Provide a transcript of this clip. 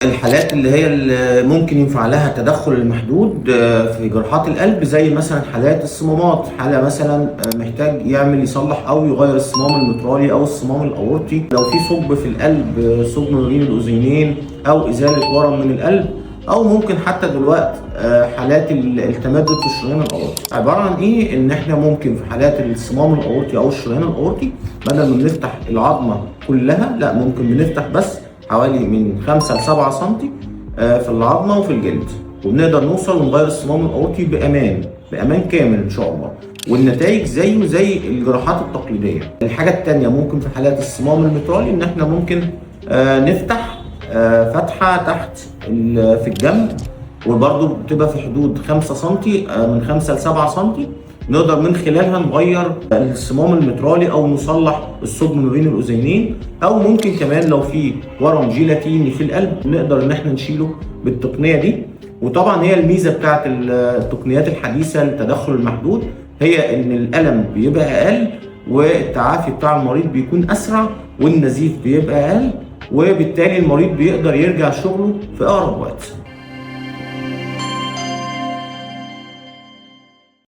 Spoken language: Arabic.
الحالات اللي ممكن ينفع لها التدخل المحدود في جراحات القلب، زي مثلا حالات الصمامات، حالة مثلا محتاج يصلح أو يغير الصمام المترالي أو الصمام الأورطي، لو في ثقب في القلب، ثقب ما بين الأذينين أو إزالة ورم من القلب، أو ممكن حتى دلوقتي حالات التمدد في الشريان الأورطي. عبارة عن إيه؟ إن إحنا ممكن في حالات الصمام الأورطي أو الشريان الأورطي بدل ما بنفتح العظمة كلها، لا، ممكن بنفتح بس حوالي من 5 ل 7 سم في العظمه وفي الجلد، وبنقدر نوصل ونغير الصمام الاورطي بامان كامل ان شاء الله، والنتائج زي الجراحات التقليديه. الحاجه الثانيه ممكن في حالات الصمام المترالي ان احنا ممكن نفتح فتحه تحت في الجنب، وبرده بتبقى في حدود 5 سم، من 5 ل 7 سم، نقدر من خلالها نغير الصمام المترالي او نصلح الثقب ما بين الاذينين، او ممكن كمان لو في ورم جيلاتيني في القلب نقدر ان احنا نشيله بالتقنيه دي. وطبعا هي الميزه بتاعت التقنيات الحديثه للتدخل المحدود هي ان الالم بيبقى اقل، والتعافي بتاع المريض بيكون اسرع، والنزيف بيبقى اقل، وبالتالي المريض بيقدر يرجع شغله في اقرب وقت.